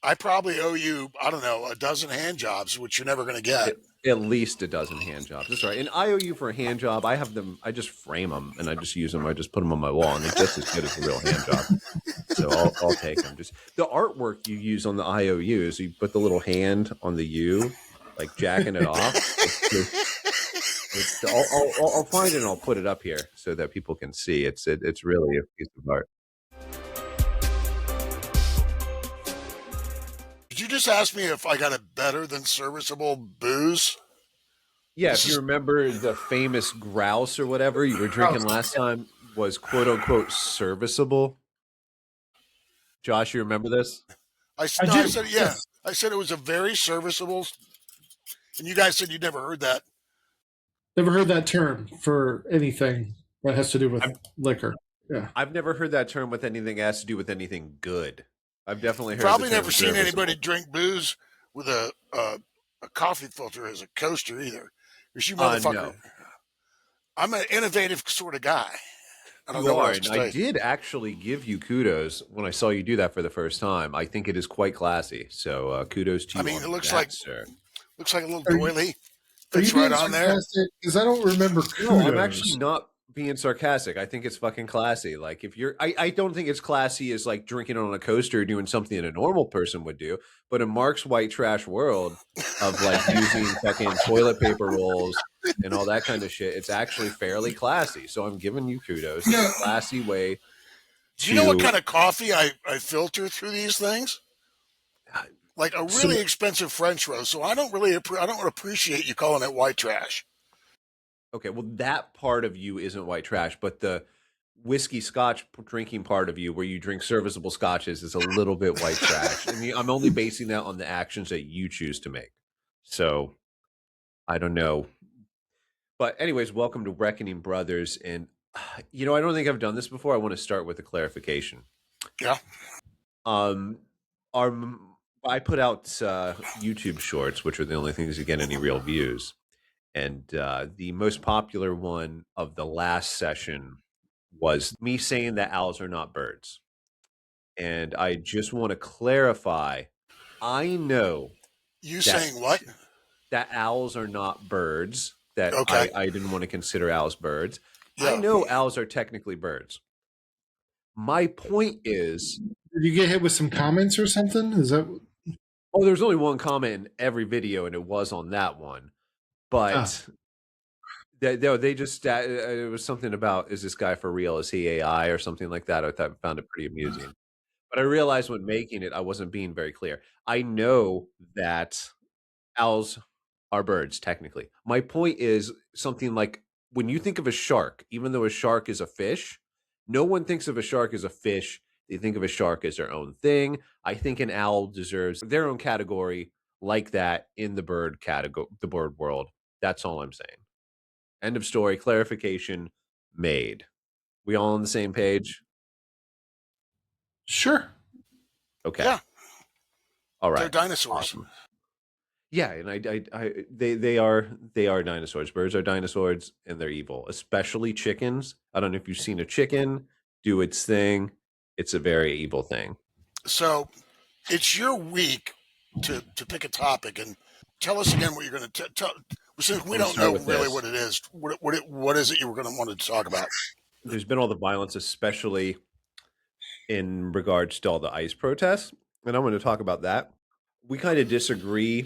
I probably owe you, I don't know, a dozen hand jobs, which you're never going to get. At least a dozen hand jobs. That's right. And I owe you for a hand job. I have them. I just frame them and I just use them. I just put them on my wall, and they're just as good as a real hand job. So I'll take them. Just the artwork you use on the IOUs. You put the little hand on the U, like jacking it off. I'll find it and I'll put it up here so that people can see. It's really a piece of art. Did you just ask me if I got it better than serviceable booze? Yeah, This if you is remember the famous grouse or whatever you were drinking last time was quote unquote serviceable. Josh, you remember this? no, I do. said yeah. Yes. I said it was a very serviceable, and you guys said you'd never heard that. Never heard that term for anything that has to do with I've, liquor. Yeah. I've never heard that term with anything that has to do with anything good. I've definitely heard Probably the term never seen serviceable. anybody drink booze with a coffee filter as a coaster either. Because you No, motherfucker, I'm an innovative sort of guy. I don't you know what are, else and to I say. did actually give you kudos when I saw you do that for the first time. I think it is quite classy. So kudos to I you mean, it on looks that, sir. a little Are you, doily. are you Fits right being on there. sarcastic? Because I don't remember No, I'm actually kudos. not being sarcastic. I think it's fucking classy. Like if you're I don't think it's classy as like drinking on a coaster or doing something that a normal person would do. But in Mark's white trash world of like using fucking toilet paper rolls and all that kind of shit, it's actually fairly classy. So I'm giving you kudos. It's No, a classy way Do you know what to kind of coffee I filter through these things? Like a so really expensive French roast. So I don't appreciate you calling it white trash. okay, well that part of you isn't white trash, but the whiskey scotch drinking part of you where you drink serviceable scotches is a little bit white trash. I'm only basing that on the actions that you choose to make. So I don't know. But anyways, welcome to Reckoning Brothers. And I don't think I've done this before. I want to start with a clarification. Yeah. Um, our I put out YouTube shorts, which are the only things that get any real views. And the most popular one of the last session was me saying that owls are not birds. And I just want to clarify, I know You that saying what? that owls are not birds, that Okay. I didn't want to consider owls birds. I Yeah. know owls are technically birds. My point is, did you get hit with some comments or something? Is that there's only one comment in every video, and it was on that one. But they just it was something about, is this guy for real? Is he AI or something like that? Found it pretty amusing. But I realized when making it, I wasn't being very clear. I know that owls are birds, technically. My point is something like when you think of a shark, even though a shark is a fish, no one thinks of a shark as a fish. They think of a shark as their own thing. I think an owl deserves their own category like that in the bird category, the bird world. That's all I'm saying. End of story. Clarification made. We all on the same page? sure? Okay. Yeah. All They're right. dinosaurs. Awesome. Yeah, and they are dinosaurs. Birds are dinosaurs, and they're evil, especially chickens. I don't know if you've seen a chicken do its thing. It's a very evil thing. So it's your week to pick a topic and tell us again what you're going to tell. Since we I'm gonna don't start know with really this. what it is, what is it you were going to want to talk about? There's been all the violence, especially in regards to all the ICE protests, and I'm going to talk about that. We kind of disagree,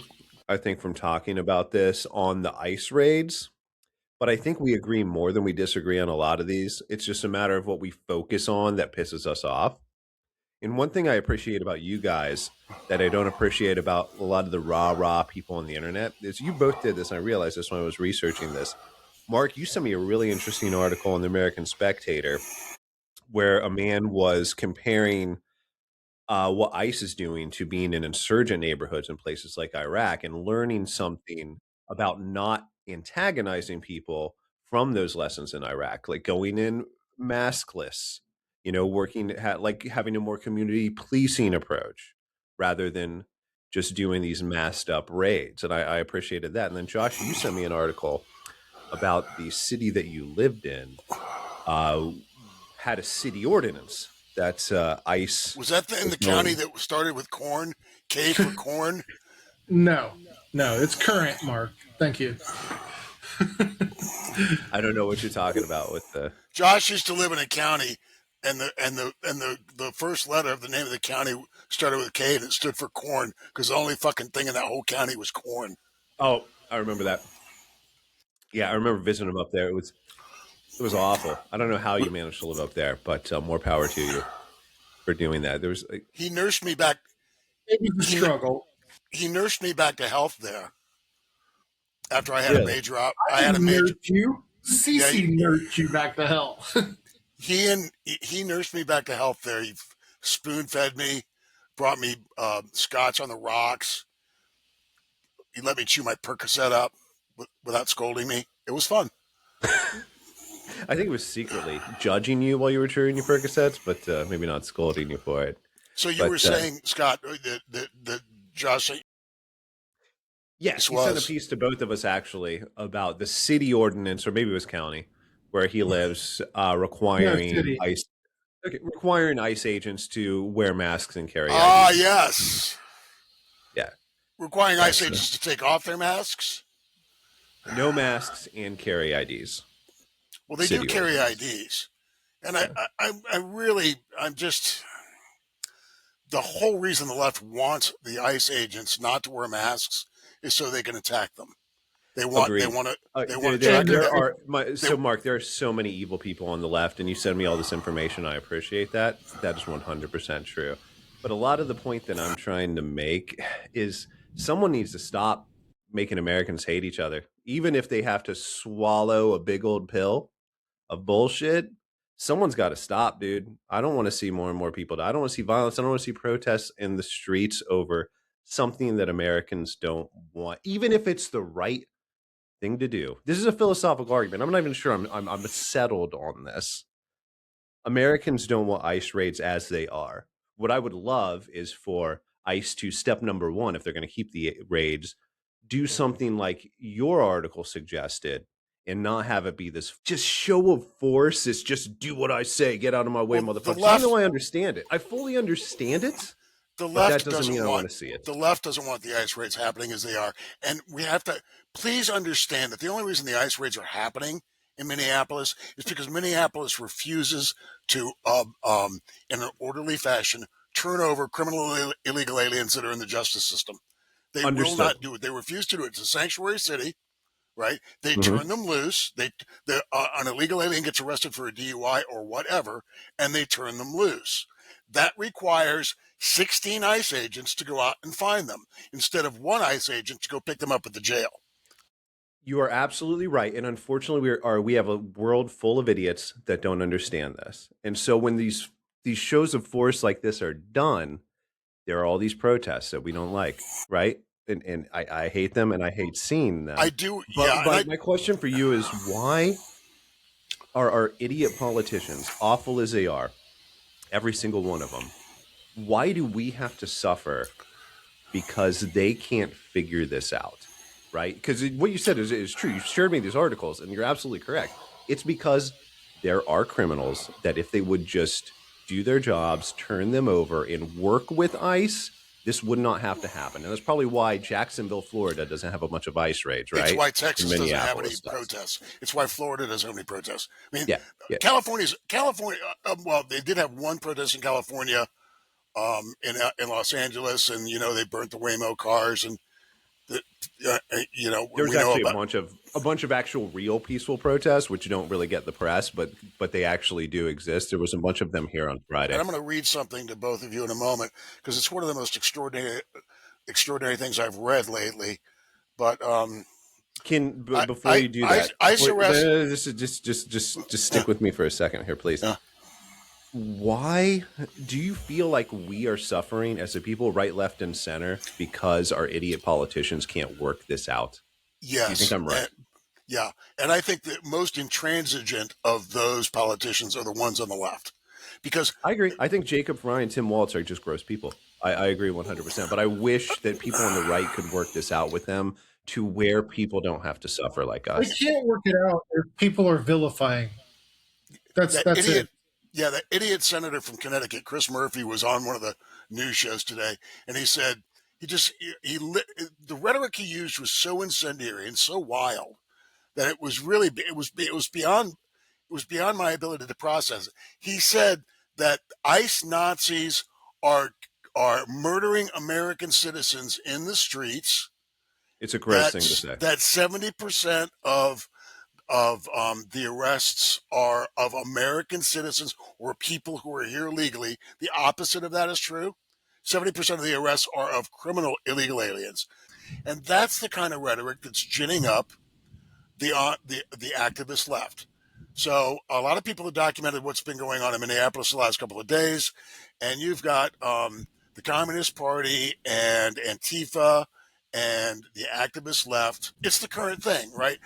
I think, from talking about this on the ICE raids, but I think we agree more than we disagree on a lot of these. It's just a matter of what we focus on that pisses us off. And one thing I appreciate about you guys that I don't appreciate about a lot of the rah people on the internet is you both did this. And I realized this when I was researching this. Mark, you sent me a really interesting article in the American Spectator where a man was comparing what ICE is doing to being in insurgent neighborhoods in places like Iraq and learning something about not antagonizing people from those lessons in Iraq, like going in maskless, working like having a more community policing approach rather than just doing these masked up raids. And I appreciated that. And then Josh, you sent me an article about the city that you lived in had a city ordinance That's ICE. Was that in the county that started with corn? K for corn? No, it's current, Mark. Thank you. I don't know what you're talking about with the. Josh used to live in a county, and the first letter of the name of the county started with K, and it stood for corn because the only fucking thing in that whole county was corn. Oh, I remember that. Yeah, I remember visiting him up there. It was awful. I don't know how you managed to live up there, but more power to you for doing that. There was He nursed me back. It was a struggle. He nursed me back to health there. After I had Really? a major op, I didn't nurse you. Cece nursed you back to hell. He nursed me back to health there. He spoon fed me, brought me scotch on the rocks. He let me chew my Percocet up without scolding me. It was fun. I think it was secretly judging you while you were chewing your Percocets, but maybe not scolding you for it. So you were saying, Scott, that Josh. Yes, he sent a piece to both of us actually about the city ordinance, or maybe it was county, where he lives, requiring ICE agents to wear masks and carry. Ah, yes. Yeah. Requiring ICE agents to take off their masks. No masks and carry IDs. Well, they do carry IDs, and I'm just. The whole reason the left wants the ICE agents not to wear masks is so they can attack them. They want to. Mark, there are so many evil people on the left, and you send me all this information. I appreciate that. That is 100% true. But a lot of the point that I'm trying to make is someone needs to stop making Americans hate each other, even if they have to swallow a big old pill of bullshit. Someone's got to stop, dude. I don't want to see more and more people die. I don't want to see violence. I don't want to see protests in the streets over something that Americans don't want, even if it's the right thing to do. This is a philosophical argument. I'm not even sure I'm settled on this. Americans don't want ICE raids as they are. What I would love is for ICE to, step number one, if they're going to keep the raids, do something like your article suggested, and not have it be this just show of force. It's just do what I say, get out of my way, motherfucker. Even though I understand it, I fully understand it. The left doesn't mean I want to see it. The left doesn't want the ICE raids happening as they are, and we have to please understand that the only reason the ICE raids are happening in Minneapolis is because Minneapolis refuses to, in an orderly fashion, turn over criminal illegal aliens that are in the justice system. They will not do it. They refuse to do it. It's a sanctuary city. Right? They turn them loose. An illegal alien gets arrested for a DUI or whatever, and they turn them loose. That requires 16 ICE agents to go out and find them instead of one ICE agent to go pick them up at the jail. You are absolutely right. And unfortunately, we have a world full of idiots that don't understand this. And so when these shows of force like this are done, there are all these protests that we don't like, right? And I hate them, and I hate seeing them. I do, but my question for you is, why are our idiot politicians, awful as they are, every single one of them, why do we have to suffer because they can't figure this out, right? Because what you said is true. You shared me these articles, and you're absolutely correct. It's because there are criminals that if they would just do their jobs, turn them over, and work with ICE, this would not have to happen. And that's probably why Jacksonville, Florida doesn't have a bunch of ICE raids, right? It's why Texas doesn't have any protests. It's why Florida doesn't have any protests. I mean, California. Well, they did have one protest in California, in Los Angeles, and they burnt the Waymo cars, and there was actually a bunch of actual real peaceful protests, which you don't really get the press, but they actually do exist. There was a bunch of them here on Friday. And I'm going to read something to both of you in a moment because it's one of the most extraordinary things I've read lately. But before you do that, ICE arrest. Just stick with me for a second here, please. Why do you feel like we are suffering as a people, right, left, and center, because our idiot politicians can't work this out? Yes. Do you think I'm right? And I think the most intransigent of those politicians are the ones on the left. Because I agree. I think Jacob Frey and Tim Walz are just gross people. I agree 100%. But I wish that people on the right could work this out with them to where people don't have to suffer like us. They can't work it out if people are vilifying. That's idiot, it. Yeah, the idiot senator from Connecticut, Chris Murphy, was on one of the news shows today, and he said the rhetoric he used was so incendiary and so wild that it was beyond my ability to process it. He said that ICE Nazis are are murdering American citizens in the streets. It's a gross thing to say. That 70% of the arrests are of American citizens or people who are here legally. The opposite of that is true. 70% of the arrests are of criminal illegal aliens, and that's the kind of rhetoric that's ginning up the activist left. So a lot of people have documented what's been going on in Minneapolis the last couple of days, and you've got the Communist Party and Antifa and the activist left. It's the current thing, right?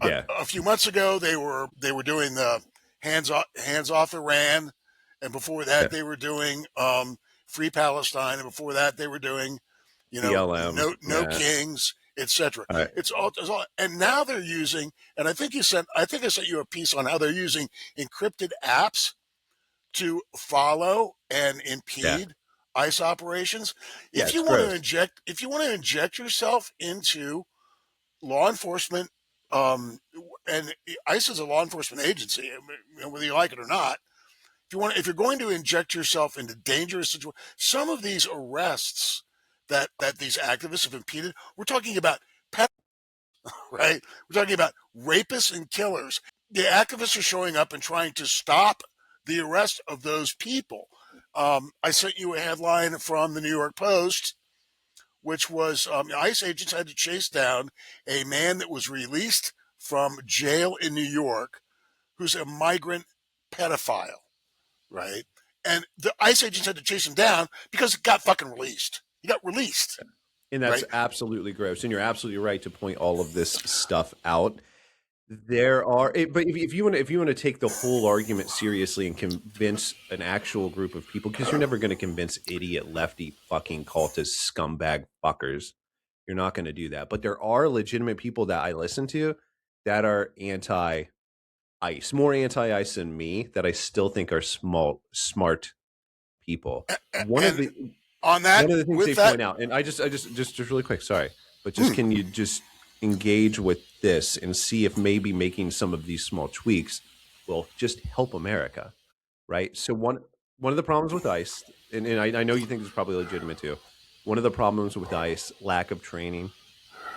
Yeah. A few months ago, they were doing the hands off Iran, and before that, they were doing Free Palestine, and before that, they were doing, BLM, no kings, etc. Right. It's all, and now they're using, and I think I sent you a piece on how they're using encrypted apps to follow and impede ICE operations. If you want to inject yourself into law enforcement, and ICE is a law enforcement agency, whether you like it or not. If you're going to inject yourself into dangerous situations, some of these arrests that these activists have impeded, we're talking about right? We're talking about rapists and killers. The activists are showing up and trying to stop the arrest of those people. I sent you a headline from the New York Post, which was ICE agents had to chase down a man that was released from jail in New York who's a migrant pedophile, right? And the ICE agents had to chase him down because it got fucking released. He got released. And that's right? absolutely gross. And you're absolutely right to point all of this stuff out. There are, but if you want to take the whole argument seriously and convince an actual group of people, because you're never going to convince idiot lefty fucking cultist scumbag fuckers, you're not going to do that. But there are legitimate people that I listen to that are anti-ICE, more anti-ICE than me, that I still think are smart people. One of the things they point out, and I just really quick, sorry, but just can you just engage with this and see if maybe making some of these small tweaks will just help America, right? So one of the problems with ICE, and I know you think this is probably legitimate too. One of the problems with ICE, lack of training.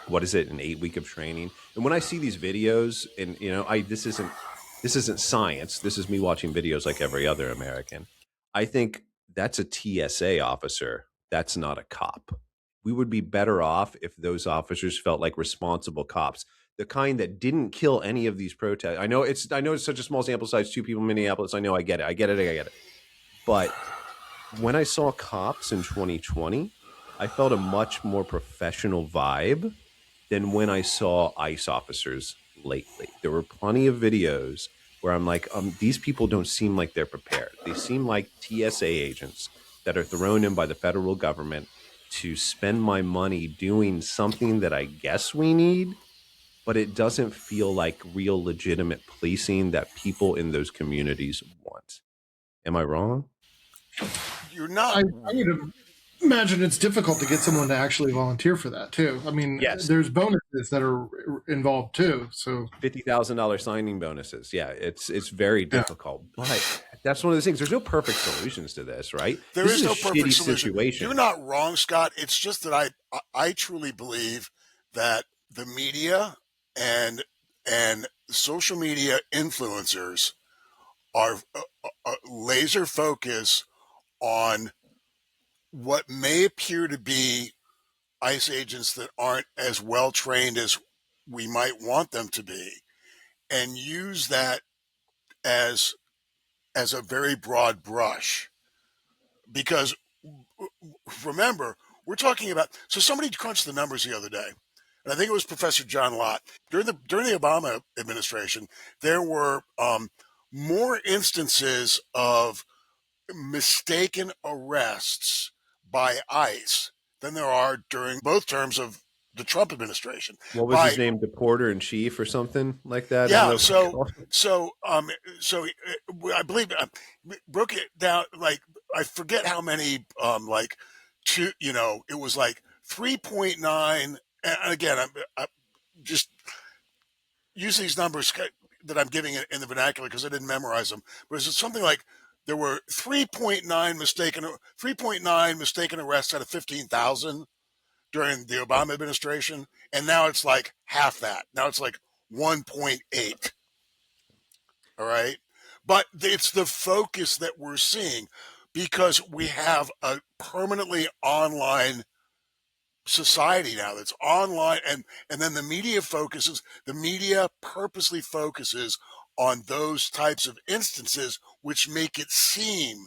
What is it? An 8 week of training. And when I see these videos, and this isn't science. This is me watching videos like every other American. I think that's a TSA officer. That's not a cop. We would be better off if those officers felt like responsible cops, the kind that didn't kill any of these protests. I know it's such a small sample size, 2 people in Minneapolis. I know, I get it. But when I saw cops in 2020, I felt a much more professional vibe than when I saw ICE officers lately. There were plenty of videos where I'm like, these people don't seem like they're prepared. They seem like TSA agents that are thrown in by the federal government to spend my money doing something that I guess we need, but it doesn't feel like real legitimate policing that people in those communities want. Am I wrong? You're not. I would imagine it's difficult to get someone to actually volunteer for that too. I mean, yes, there's bonuses that are involved too. So $50,000 signing bonuses. Yeah, it's very difficult, but that's one of the things. There's no perfect solutions to this, right? There is no perfect solution. You're not wrong, Scott. It's just that I truly believe that the media and social media influencers are laser focused on what may appear to be ICE agents that aren't as well trained as we might want them to be, and use that as a very broad brush. Because remember, we're talking about, so somebody crunched the numbers the other day, and I think it was Professor John Lott. During the Obama administration, there were more instances of mistaken arrests by ICE than there are during both terms of the Trump administration. What was his By name? Deporter in chief or something like that? Isn't yeah, that what they call it? I believe broke it down like I forget how many like two, it was like 3.9, and again I'm just use these numbers that I'm giving it in the vernacular because I didn't memorize them. But it's something like there were 3.9 mistaken arrests out of 15,000 during the Obama administration, and now it's like half that. Now it's like 1.8. All right, but it's the focus that we're seeing because we have a permanently online society now that's online, and then the media purposely focuses on those types of instances which make it seem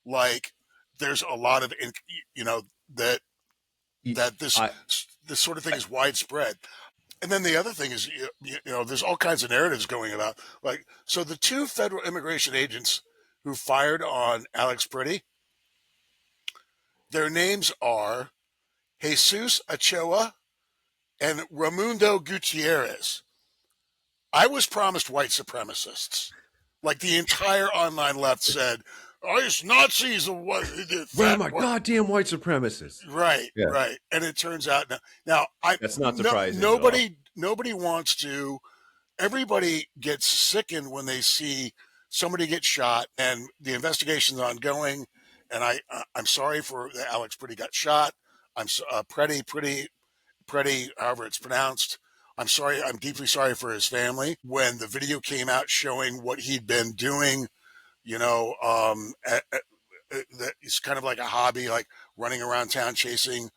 like there's a lot of that this I, this sort of thing is widespread. And then the other thing is, there's all kinds of narratives going about. Like, so the two federal immigration agents who fired on Alex Pretty, their names are Jesus Ochoa and Raimundo Gutierrez. I was promised white supremacists. Like the entire online left said, ICE Nazis are what. where are my goddamn white supremacists? Right, Yeah. right. And it turns out now That's not surprising at all. nobody wants to. Everybody gets sickened when they see somebody get shot, and the investigation's ongoing. And I'm sorry for that Alex Pretty got shot. I'm Pretty, however it's pronounced. I'm sorry. I'm deeply sorry for his family. When the video came out showing what he'd been doing, that it's kind of like a hobby, like running around town chasing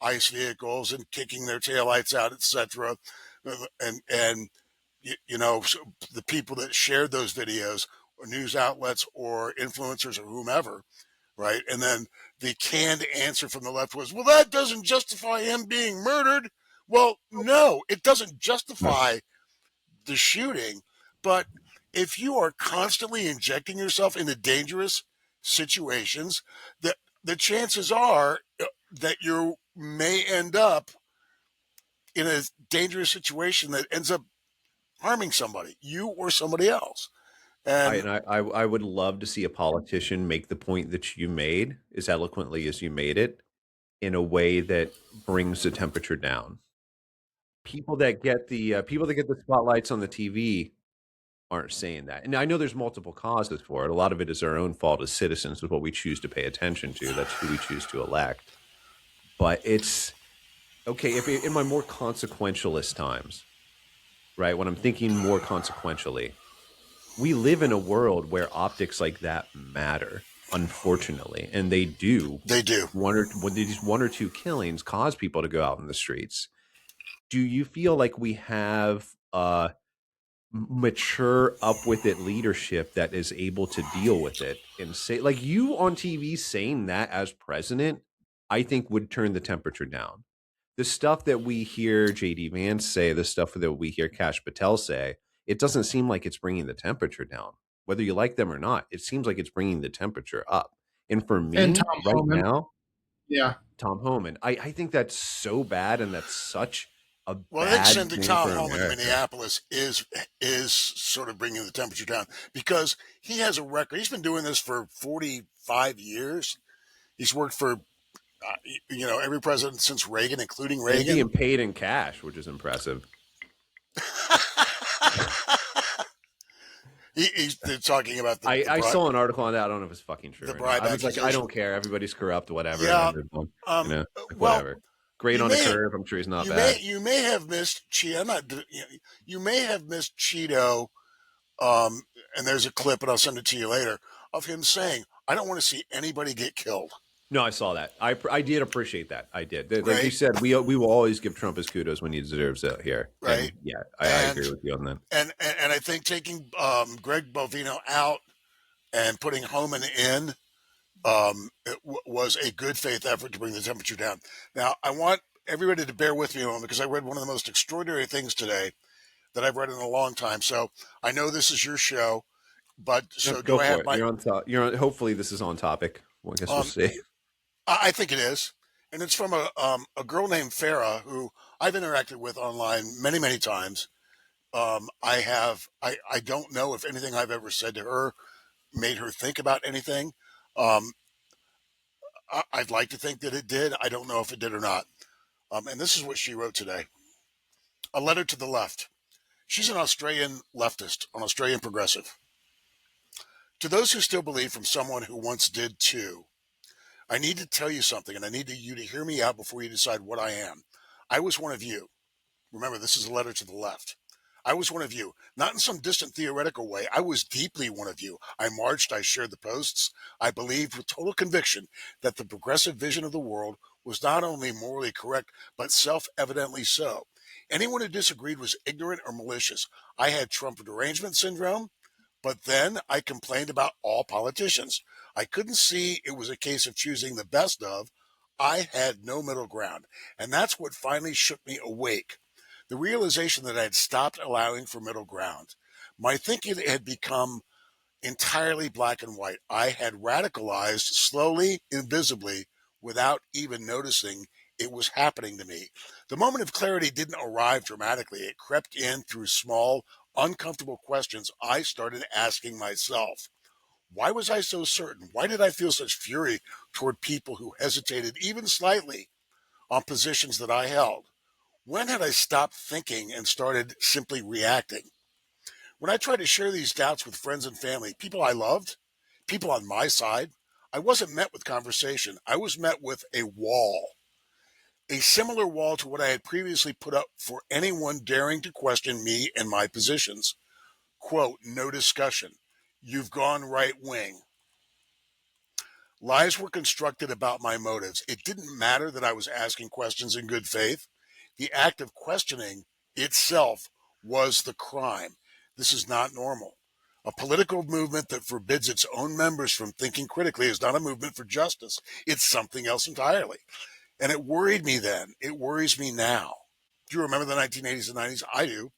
ICE vehicles and kicking their taillights out, etc. And so the people that shared those videos, or news outlets or influencers or whomever, right? And then the canned answer from the left was, well, that doesn't justify him being murdered. Well, no, it doesn't justify the shooting. But if you are constantly injecting yourself into dangerous situations, the chances are that you may end up in a dangerous situation that ends up harming somebody, you or somebody else. And I would love to see a politician make the point that you made as eloquently as you made it in a way that brings the temperature down. People that get the spotlights on the TV aren't saying that. And I know there's multiple causes for it. A lot of it is our own fault as citizens with what we choose to pay attention to. That's who we choose to elect. But it's okay if in my more consequentialist times, right? When I'm thinking more consequentially, we live in a world where optics like that matter, unfortunately, and they do. They do. These one or two killings cause people to go out in the streets. Do you feel like we have mature, up with it leadership that is able to deal with it and say, like you on TV saying that as president, I think would turn the temperature down. The stuff that we hear JD Vance say, the stuff that we hear Kash Patel say, it doesn't seem like it's bringing the temperature down. Whether you like them or not, it seems like it's bringing the temperature up. And for me, And Tom right Homan. now, Yeah. Tom Homan, I think that's so bad, and that's such a Well, I think bad sending thing Tom for home in America. Minneapolis is sort of bringing the temperature down because he has a record. He's been doing this for 45 years. He's worked for every president since Reagan, including And Reagan. being paid in cash, which is impressive. He's talking about the. I saw an article on that. I don't know if it's fucking true. The or bribe not. I was like, I accusation. don't care. Everybody's corrupt, whatever. Yeah, like, well, whatever. Great you on the may- curve. I'm sure he's not bad. You may have missed Cheeto. You may have missed Cheeto. And there's a clip, and I'll send it to you later, of him saying, "I don't want to see anybody get killed." No, I saw that. I did appreciate that. I did. Like Right. you said, we will always give Trump his kudos when he deserves it here. Right. And yeah, I agree with you on that. And I think taking Greg Bovino out and putting Homan in was a good faith effort to bring the temperature down. Now, I want everybody to bear with me a moment because I read one of the most extraordinary things today that I've read in a long time. So I know this is your show, but so Go do I for have it. my? You're on top. Hopefully, this is on topic. Well, I guess we'll see. I think it is. and it's from a girl named Farah who I've interacted with online many many times. I don't know if anything I've ever said to her made her think about anything. Um, I'd like to think that it did. I don't know if it did or not. And this is what she wrote today: a letter to the left. She's an Australian leftist, an Australian progressive. To those who still believe from someone who once did too, I need to tell you something, and I need you to hear me out before you decide what I am. I was one of you. Remember, this is a letter to the left. I was one of you, not in some distant theoretical way. I was deeply one of you. I marched, I shared the posts. I believed with total conviction that the progressive vision of the world was not only morally correct, but self evidently so. Anyone who disagreed was ignorant or malicious. I had Trump derangement syndrome, but then I complained about all politicians. I couldn't see it was a case of choosing the best of. I had no middle ground. And that's what finally shook me awake: the realization that I had stopped allowing for middle ground. My thinking had become entirely black and white. I had radicalized slowly, invisibly, without even noticing it was happening to me. The moment of clarity didn't arrive dramatically. It crept in through small, uncomfortable questions I started asking myself. Why was I so certain? Why did I feel such fury toward people who hesitated even slightly on positions that I held? When had I stopped thinking and started simply reacting? When I tried to share these doubts with friends and family, people I loved, people on my side, I wasn't met with conversation. I was met with a wall, a similar wall to what I had previously put up for anyone daring to question me and my positions. Quote, no discussion. You've gone right wing. Lies were constructed about my motives. It didn't matter that I was asking questions in good faith. The act of questioning itself was the crime. This is not normal. A political movement that forbids its own members from thinking critically is not a movement for justice. It's something else entirely. And it worried me then. It worries me now. Do you remember the 1980s and 90s? I do.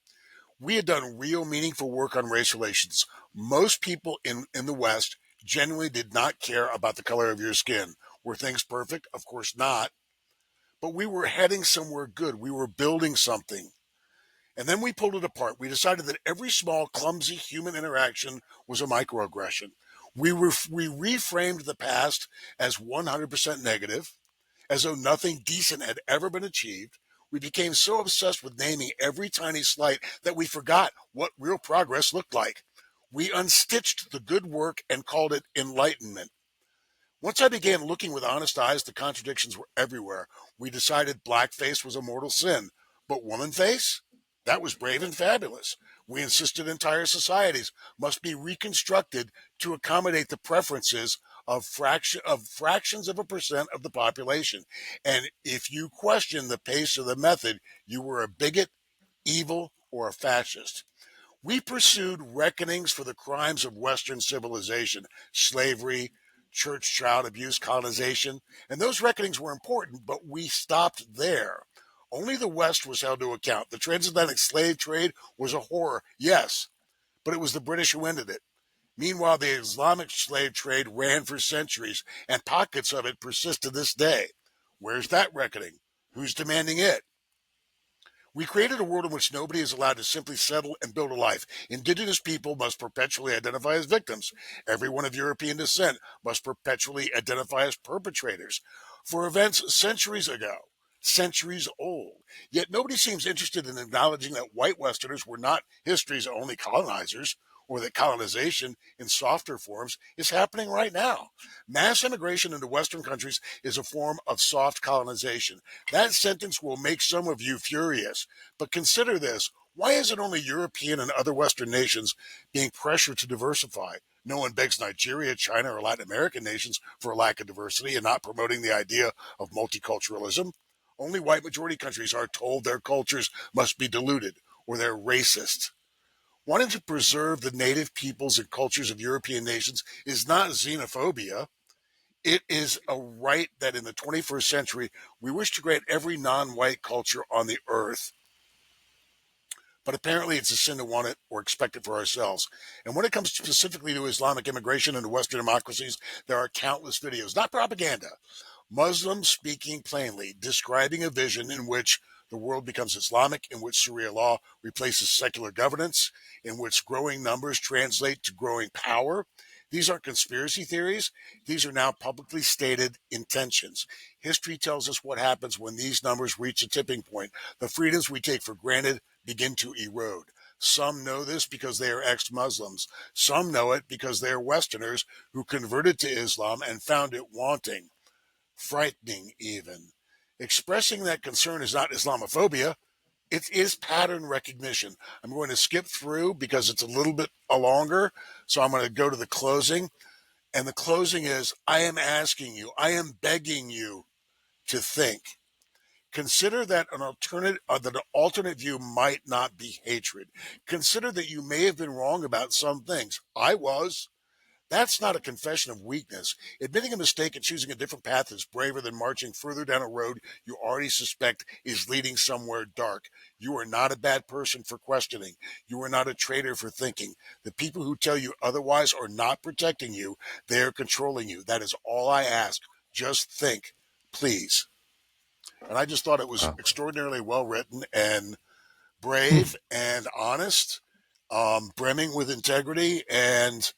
We had done real meaningful work on race relations. Most people in the West genuinely did not care about the color of your skin. Were things perfect? Of course not. But we were heading somewhere good. We were building something. And then we pulled it apart. We decided that every small, clumsy human interaction was a microaggression. We reframed the past as 100% negative, as though nothing decent had ever been achieved. We became so obsessed with naming every tiny slight that we forgot what real progress looked like. We unstitched the good work and called it enlightenment. Once I began looking with honest eyes, the contradictions were everywhere. We decided blackface was a mortal sin, but woman face? That was brave and fabulous. We insisted entire societies must be reconstructed to accommodate the preferences of fractions of a percent of the population. And if you question the pace or the method, you were a bigot, evil, or a fascist. We pursued reckonings for the crimes of Western civilization: slavery, church child abuse, colonization, and those reckonings were important, but we stopped there. Only the West was held to account. The transatlantic slave trade was a horror, yes, but it was the British who ended it. Meanwhile, the Islamic slave trade ran for centuries, and pockets of it persist to this day. Where's that reckoning? Who's demanding it? We created a world in which nobody is allowed to simply settle and build a life. Indigenous people must perpetually identify as victims. Everyone of European descent must perpetually identify as perpetrators for events centuries ago, centuries old. Yet nobody seems interested in acknowledging that white Westerners were not history's only colonizers, or that colonization in softer forms is happening right now. Mass immigration into Western countries is a form of soft colonization. That sentence will make some of you furious, but consider this. Why is it only European and other Western nations being pressured to diversify? No one begs Nigeria, China, or Latin American nations for a lack of diversity and not promoting the idea of multiculturalism. Only white majority countries are told their cultures must be diluted or they're racist. Wanting to preserve the native peoples and cultures of European nations is not xenophobia. It is a right that in the 21st century we wish to grant every non white culture on the earth. But apparently it's a sin to want it or expect it for ourselves. And when it comes specifically to Islamic immigration into Western democracies, there are countless videos, not propaganda, Muslims speaking plainly, describing a vision in which the world becomes Islamic, in which Sharia law replaces secular governance, in which growing numbers translate to growing power. These aren't conspiracy theories. These are now publicly stated intentions. History tells us what happens when these numbers reach a tipping point. The freedoms we take for granted begin to erode. Some know this because they are ex-Muslims. Some know it because they are Westerners who converted to Islam and found it wanting, frightening even. Expressing that concern is not Islamophobia. It is pattern recognition. I'm going to skip through because it's a little bit longer. So I'm going to go to the closing. And the closing is, I am asking you, I am begging you to think. Consider that an alternate view might not be hatred. Consider that you may have been wrong about some things. I was. That's not a confession of weakness. Admitting a mistake and choosing a different path is braver than marching further down a road you already suspect is leading somewhere dark. You are not a bad person for questioning. You are not a traitor for thinking. The people who tell you otherwise are not protecting you. They are controlling you. That is all I ask. Just think, please. And I just thought it was Wow. extraordinarily well written and brave and honest, brimming with integrity and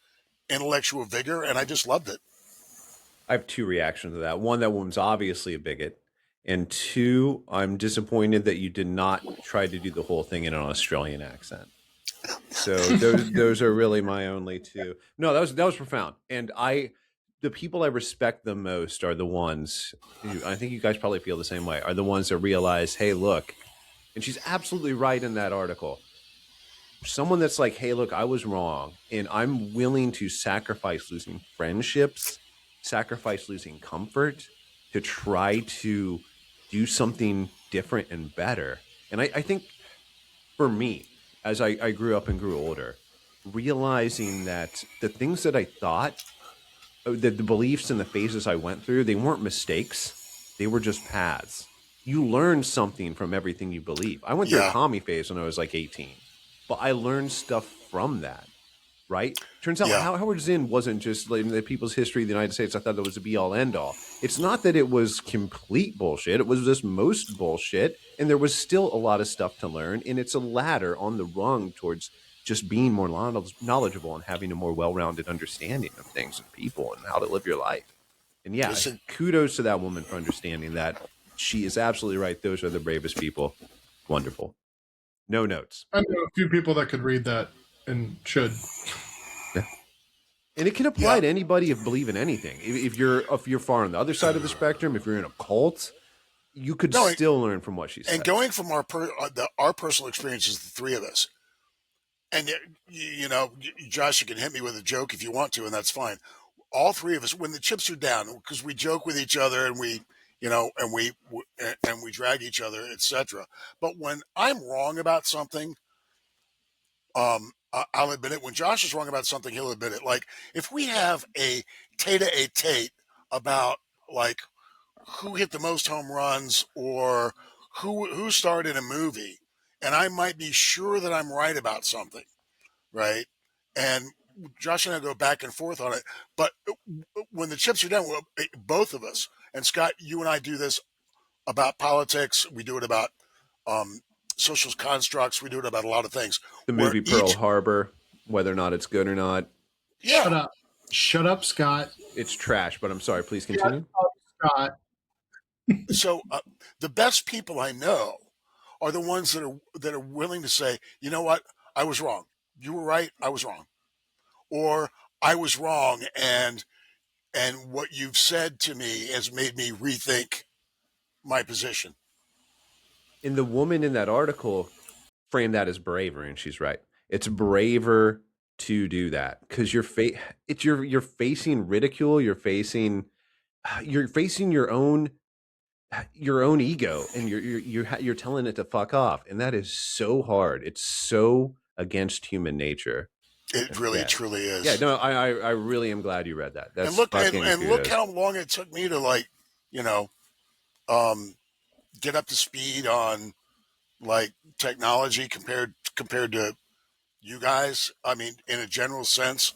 intellectual vigor, and I just loved it. I have two reactions to that. One, that woman's obviously a bigot. And two, I'm disappointed that you did not try to do the whole thing in an Australian accent. So those are really my only two. No, that was profound. And the people I respect the most are the ones who, I think you guys probably feel the same way, are the ones that realize, hey, look, and she's absolutely right in that article. Someone that's like, hey, look, I was wrong, and I'm willing to sacrifice losing friendships, sacrifice losing comfort to try to do something different and better. And I think for me, as I grew up and grew older, realizing that the things that I thought, that the beliefs and the phases I went through, they weren't mistakes. They were just paths. You learn something from everything you believe. I went through a Yeah, commie phase when I was like 18, but I learned stuff from that, right? Turns out yeah, Howard Zinn wasn't just like in the people's history of the United States. I thought that was a be all end all. It's not that it was complete bullshit. It was just most bullshit. And there was still a lot of stuff to learn. And it's a ladder on the rung towards just being more knowledgeable and having a more well rounded understanding of things and people and how to live your life. And yeah, listen, kudos to that woman for understanding that. She is absolutely right. Those are the bravest people. Wonderful. No notes. I know a few people that could read that and should. Yeah. And it can apply yeah. to anybody if believe in anything. If you're far on the other side of the spectrum, if you're in a cult, you could No, still learn from what she and said. going from our personal experiences, the three of us, and you know, Josh, you can hit me with a joke if you want to, and that's fine. All three of us, when the chips are down, because we joke with each other and we, you know, and we drag each other, etc. But when I'm wrong about something, I'll admit it. When Josh is wrong about something, he'll admit it. Like if we have a tete-a-tete about like who hit the most home runs or who starred in a movie, and I might be sure that I'm right about something, right? And Josh and I go back and forth on it. But when the chips are down, well, both of us, and Scott, you and I do this about politics. We do it about um, social constructs. We do it about a lot of things. The Where movie Pearl each, Harbor, whether or not it's good or not, Shut yeah, up. Shut up, Scott. it's trash. But I'm sorry. Please Shut continue. up, Scott. so the best people I know are the ones that are willing to say, you know what, I was wrong. You were right. I was wrong, or I was wrong, and what you've said to me has made me rethink my position. And the woman in that article framed that as bravery, and she's right. It's braver to do that because you're facing ridicule. You're facing your own ego, and you're telling it to fuck off, and that is so hard. It's so against human nature. It really Yeah, truly yeah. is. No, I really am glad you read that. And That's look fucking and look kudos. how long it took me to like, you know, um, get up to speed on like technology compared to you guys. I mean, in a general sense,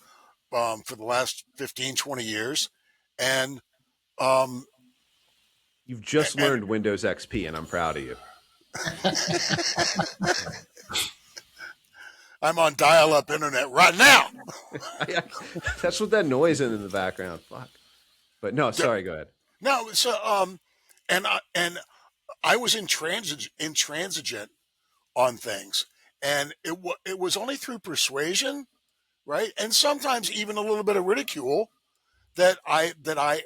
for the last 15, 20 years. And um, You've just And learned Windows XP, and I'm proud of you. I'm on dial-up internet right now. That's what that noise in the background. Fuck. But no, sorry. Go ahead. No, so and I was intransigent on things, and it was only through persuasion, right, and sometimes even a little bit of ridicule that I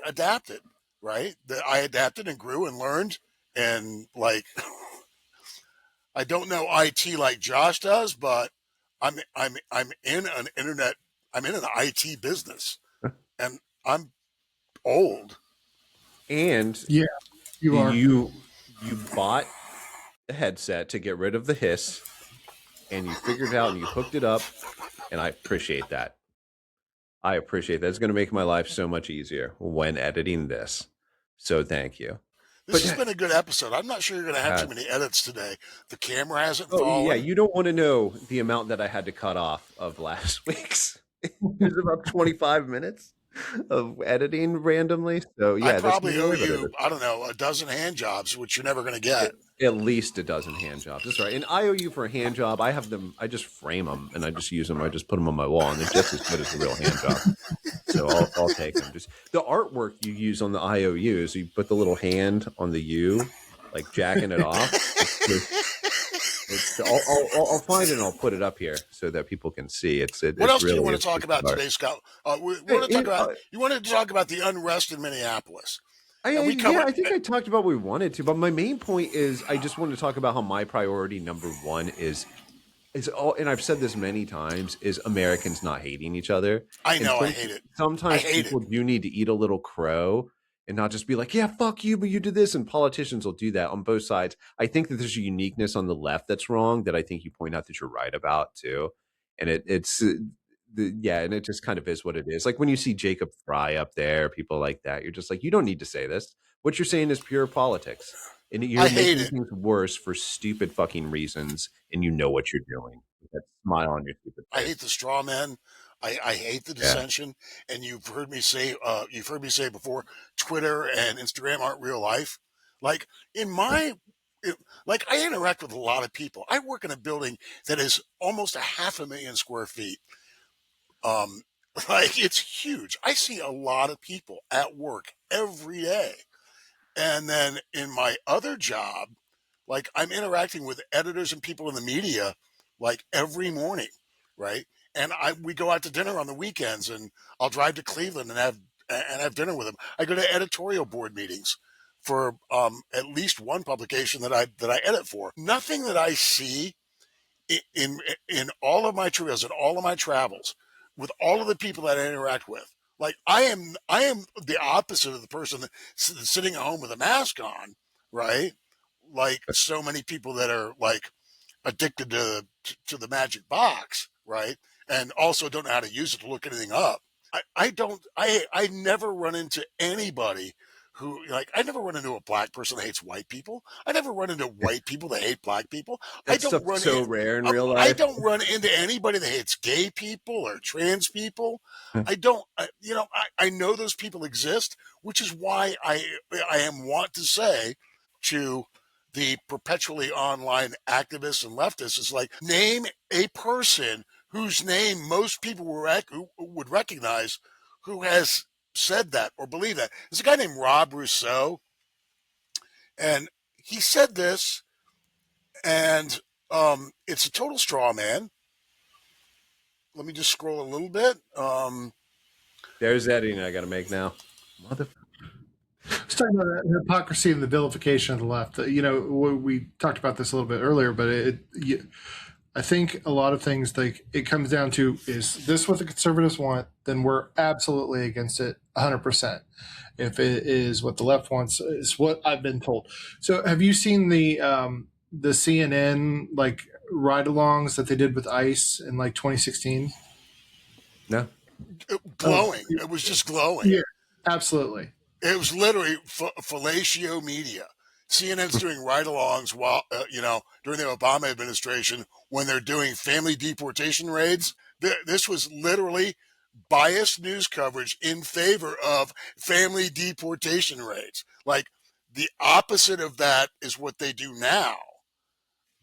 adapted, right, that I adapted and grew and learned, and like I don't know IT like Josh does, but I'm in an internet, I'm in an IT business, and I'm old. And Yeah, you are. you bought a headset to get rid of the hiss, and you figured it out and you hooked it up, and I appreciate that. I appreciate that. It's going to make my life so much easier when editing this. So thank you. This has been a good episode. I'm not sure you're going to have too many edits today. The camera hasn't fallen. Yeah, you don't want to know the amount that I had to cut off of last week's. It was about 25 minutes of editing randomly. So yeah, I probably owe you, I don't know, a dozen hand jobs, which you're never going to get. At least a dozen hand jobs. That's right. And I owe you for a hand job. I have them. I just frame them and I just use them. I just put them on my wall, and they're just as good as the real hand job. So I'll take them. Just the artwork you use on the IOUs. You put the little hand on the U, like jacking it off. I'll find it and I'll put it up here so that people can see. What else do you want to talk about today, Scott? You wanted to talk about the unrest in Minneapolis. I think I talked about what we wanted to, but my main point is I just wanted to talk about how my priority number one is all, and I've said this many times, is Americans not hating each other. I know, I hate it. Sometimes people do need to eat a little crow and not just be like, yeah, fuck you, but you did this. And politicians will do that on both sides. I think that there's a uniqueness on the left that's wrong that I think you point out that you're right about too. And and it just kind of is what it is. Like when you see Jacob Fry up there, people like that, you're just like, you don't need to say this. What you're saying is pure politics. And you're making things worse for stupid fucking reasons, and you know what you're doing. That smile on your stupid face. I hate the straw men. I hate the dissension. Yeah. And you've heard me say before, Twitter and Instagram aren't real life. Like I interact with a lot of people. I work in a building that is almost 500,000 square feet. Like it's huge. I see a lot of people at work every day. And then in my other job, like I'm interacting with editors and people in the media like every morning, right? And we go out to dinner on the weekends, and I'll drive to Cleveland and have dinner with them. I go to editorial board meetings for at least one publication that I edit for. Nothing that I see in all of my trios and all of my travels with all of the people that I interact with. Like I am the opposite of the person that's sitting at home with a mask on, right? Like so many people that are like addicted to the magic box, right? And also don't know how to use it to look anything up. I never run into anybody who, like, I never run into a black person that hates white people. I never run into white people that hate black people. That's so rare in real life. I don't run into anybody that hates gay people or trans people. I don't, I know those people exist, which is why I am want to say to the perpetually online activists and leftists is like, name a person whose name most people would recognize who has said that or believe that. There's a guy named Rob Rousseau, and he said this, and it's a total straw man. Let me just scroll a little bit. There's editing I got to make now. Let's talk about that hypocrisy and the vilification of the left. We talked about this a little bit earlier, but I think a lot of things, like, it comes down to, is this what the conservatives want? Then we're absolutely against it 100%. If it is what the left wants, is what I've been told. So have you seen the CNN like ride-alongs that they did with ICE in like 2016? No. Glowing. It was just glowing. Yeah, absolutely. It was literally fellatio media. CNN's doing ride-alongs while, during the Obama administration when they're doing family deportation raids. This was literally biased news coverage in favor of family deportation raids. Like, The opposite of that is what they do now.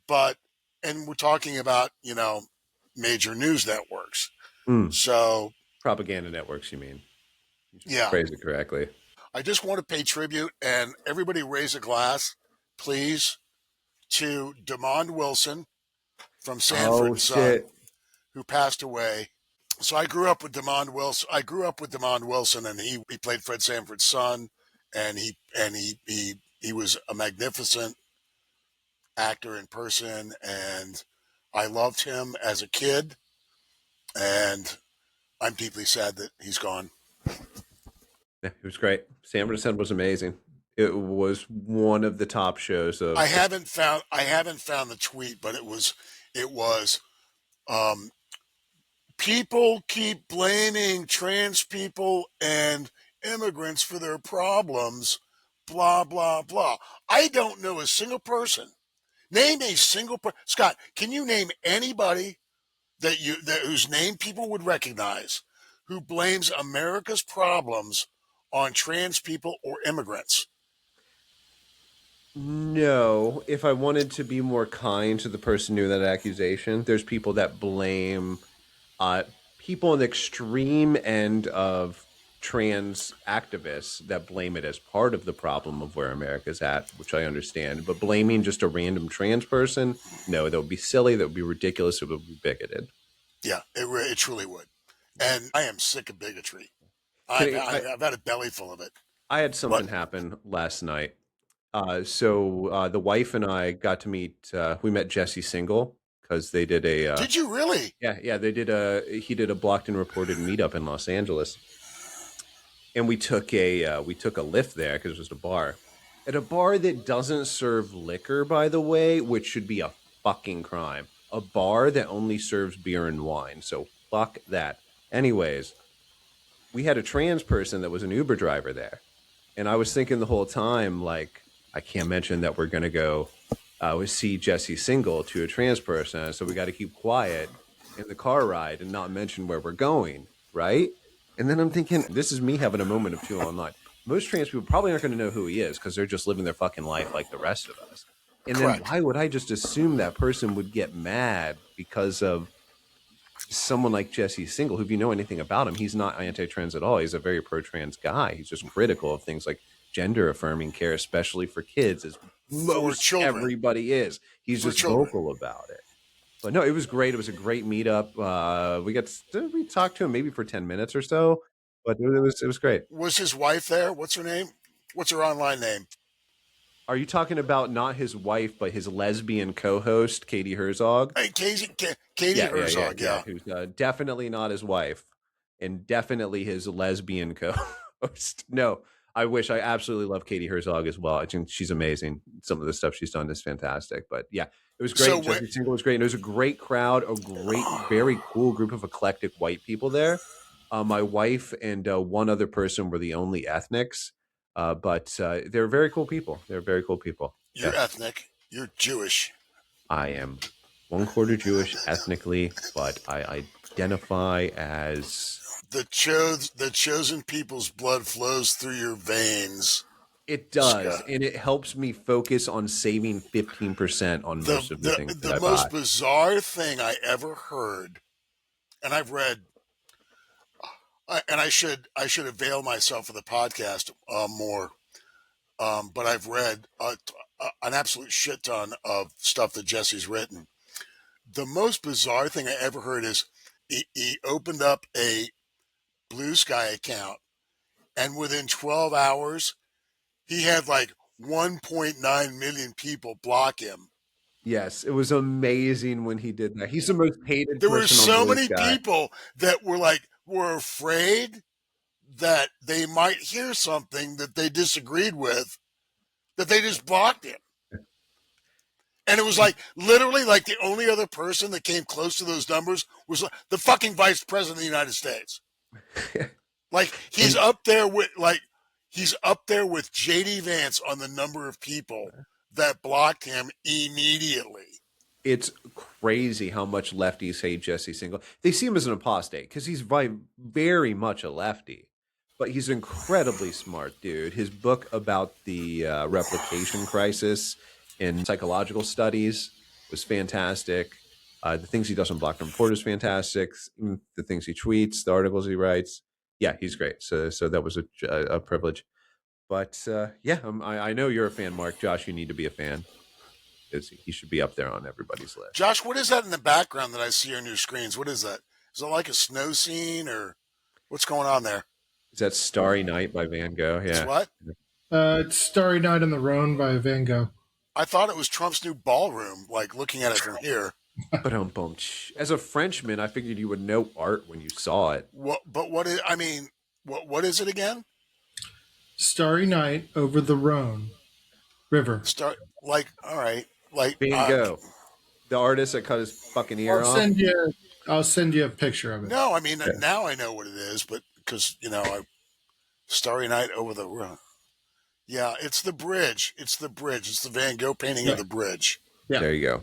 But, and we're talking about, major news networks. Mm, So, propaganda networks, you mean? You should yeah, phrase it correctly. I just want to pay tribute and everybody raise a glass, please, to Demond Wilson from Sanford Oh and Son, shit! who passed away. So I grew up with Demond Wilson. And he played Fred Sanford's son, and he was a magnificent actor in person, and I loved him as a kid, and I'm deeply sad that he's gone. Yeah, it was great. Sanford and Son was amazing. It was one of the top shows of. I haven't found the tweet, but it was people keep blaming trans people and immigrants for their problems, blah blah blah. I don't know a single person. Name a single person. Scott, can you name anybody whose name people would recognize who blames America's problems on trans people or immigrants? No, if I wanted to be more kind to the person who that accusation, there's people that blame uh, people on the extreme end of trans activists that blame it as part of the problem of where America's at, which I understand. But blaming just a random trans person, no, that would be silly. That would be ridiculous. It would be bigoted. Yeah, it truly would. And I am sick of bigotry. Can I've had a belly full of it. I had But something happen last night. The wife and I got to meet. We met Jesse Single because they did a did you really? yeah they did a he did a blocked and reported meetup in Los Angeles, and we took a lift there because it was a bar, at a bar that doesn't serve liquor, by the way, which should be a fucking crime. A bar that only serves beer and wine. So fuck that. Anyways, we had a trans person that was an Uber driver there. And I was thinking the whole time, like, I can't mention that we're going to go see Jesse Single to a trans person. So we got to keep quiet in the car ride and not mention where we're going. Right. And then I'm thinking, this is me having a moment of two online. Most trans people probably aren't going to know who he is because they're just living their fucking life like the rest of us. And then Correct. why would I just assume that person would get mad because of someone like Jesse Single, who, if you know anything about him, he's not anti-trans at all. He's a very pro-trans guy. He's just critical of things like gender affirming care, especially for kids, as For most children. everybody is. He's For just children. vocal about it. But no, it was great. It was a great meetup. We talked to him maybe for 10 minutes or so, but it was great. Was his wife there? What's her name? What's her online name? Are you talking about not his wife, but his lesbian co-host, Katie Herzog? Hey, Katie Herzog. Yeah. Who's definitely not his wife, and definitely his lesbian co-host. No, I wish. I absolutely love Katie Herzog as well. I think she's amazing. Some of the stuff she's done is fantastic. But yeah, it was great. So Jesse Single was great. And it was a great crowd, a great, very cool group of eclectic white people there. My wife and one other person were the only ethnics. But they're very cool people. They're very cool people. You're Yeah. ethnic. You're Jewish. I am 1/4 Jewish ethnically, but I identify as The chosen people's blood flows through your veins. it does, Scott. and it helps me focus on saving 15% on most of the things that I most buy. bizarre thing I ever heard, and I've read, and I should avail myself of the podcast more. But I've read an absolute shit ton of stuff that Jesse's written. The most bizarre thing I ever heard is he opened up a Blue Sky account, and within 12 hours, he had like 1.9 million people block him. Yes, it was amazing when he did that. He's the most hated There were person so on Blue many Sky. people that were afraid that they might hear something that they disagreed with, that they just blocked him. And it was like literally like the only other person that came close to those numbers was the fucking vice president of the United States. Like he's up there with JD Vance on the number of people that blocked him immediately. It's crazy how much lefties hate Jesse Single. They see him as an apostate because he's very much a lefty. but he's incredibly smart, dude. His book about the replication crisis in psychological studies was fantastic. The things he does on Black Report is fantastic. The things he tweets, the articles he writes, yeah, he's great. So that was a privilege. But yeah, I know you're a fan, Mark. Josh, you need to be a fan because he should be up there on everybody's list. Josh, what is that in the background that I see on your screens? What is that? Is it like a snow scene or what's going on there? Is that Starry Night by Van Gogh? It's Yeah. what? It's Starry Night on the Rhone by Van Gogh. I thought it was Trump's new ballroom, like looking at it from here. But as a Frenchman, I figured you would know art when you saw it. What is, I mean, what is it again? Starry Night over the Rhone River. All right. Like, Van Gogh, the artist that cut his fucking ear off. I'll send you a picture of it. No, I mean, now I know what it is, but because, Starry Night over the Rhone. Yeah, it's the bridge. It's the bridge. It's the Van Gogh painting of the bridge. Yeah. There you go.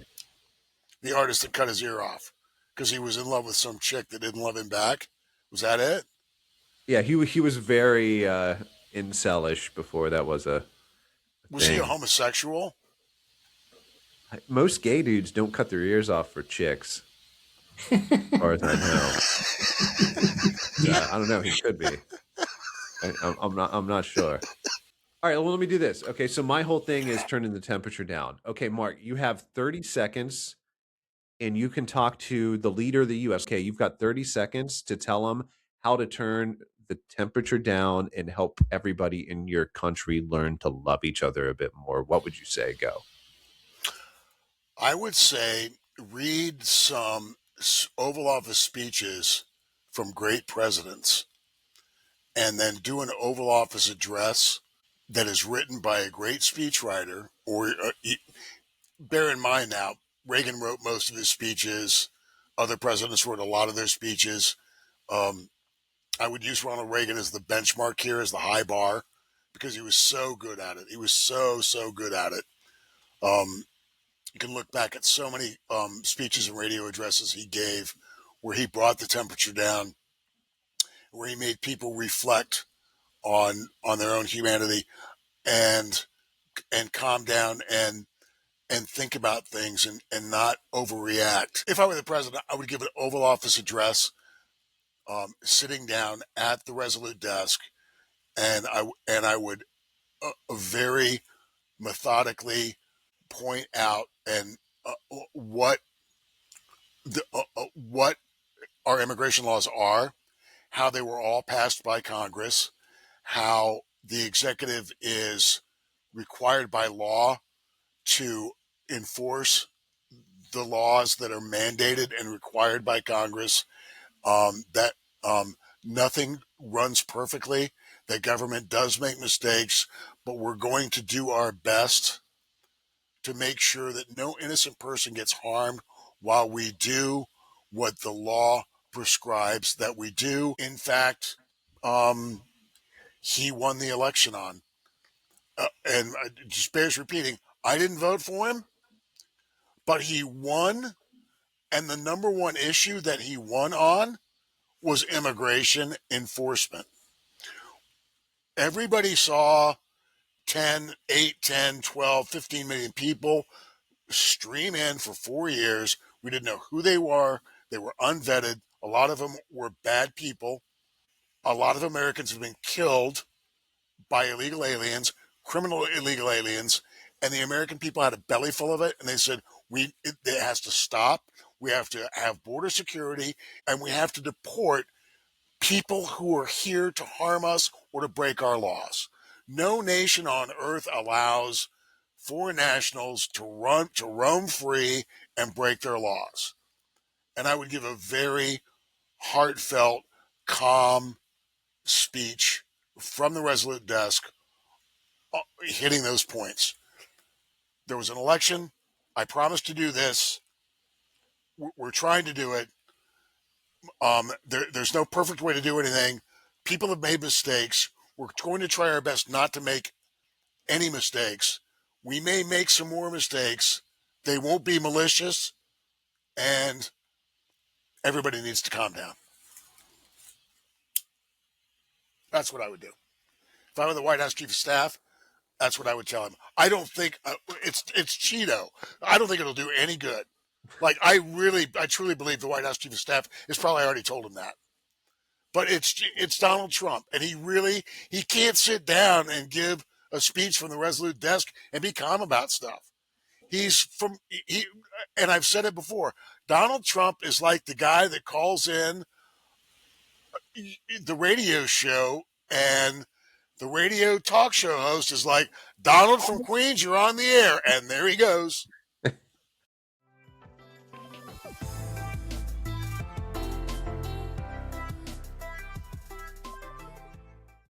The artist that cut his ear off because he was in love with some chick that didn't love him back. Was that it? Yeah, he was very incelish before that was a Was thing. he a homosexual? Most gay dudes don't cut their ears off for chicks, as far as I know. I don't know. He could be. I'm not sure. All right, well, let me do this. Okay, so my whole thing is turning the temperature down. Okay, Mark, you have 30 seconds, and you can talk to the leader of the U.S. Okay, you've got 30 seconds to tell them how to turn the temperature down and help everybody in your country learn to love each other a bit more. What would you say? Go. I would say read some Oval Office speeches from great presidents and then do an Oval Office address that is written by a great speechwriter. Or bear in mind now, Reagan wrote most of his speeches. Other presidents wrote a lot of their speeches. I would use Ronald Reagan as the benchmark here, as the high bar, because he was so good at it. He was so good at it. You can look back at so many speeches and radio addresses he gave where he brought the temperature down, where he made people reflect on their own humanity and calm down and think about things and not overreact. If I were the president, I would give an Oval Office address, sitting down at the Resolute desk, and I would very methodically point out and what our immigration laws are, how they were all passed by Congress, how the executive is required by law to enforce the laws that are mandated and required by Congress, that nothing runs perfectly, that government does make mistakes, but we're going to do our best to make sure that no innocent person gets harmed while we do what the law prescribes that we do. In fact, he won the election on. And it just bears repeating, I didn't vote for him, but he won. And the number one issue that he won on was immigration enforcement. Everybody saw 10, 8, 10, 12, 15 million people stream in for 4 years. We didn't know who they were. They were unvetted. A lot of them were bad people. A lot of Americans have been killed by illegal aliens, criminal illegal aliens, and the American people had a belly full of it, and they said, it has to stop. We have to have border security, and we have to deport people who are here to harm us or to break our laws. No nation on earth allows foreign nationals to roam free and break their laws. And I would give a very heartfelt, calm speech from the Resolute desk hitting those points. There was an election. I promised to do this. We're trying to do it. There's no perfect way to do anything. People have made mistakes. We're going to try our best not to make any mistakes. We may make some more mistakes. They won't be malicious, and everybody needs to calm down. That's what I would do. If I were the White House chief of staff, that's what I would tell him. I don't think it's Cheeto. I don't think it'll do any good. Like I truly believe the White House chief of staff has probably already told him that. But it's Donald Trump, and he can't sit down and give a speech from the Resolute desk and be calm about stuff. And I've said it before. Donald Trump is like the guy that calls in the radio show, and the radio talk show host is like, Donald from Queens, you're on the air, and there he goes.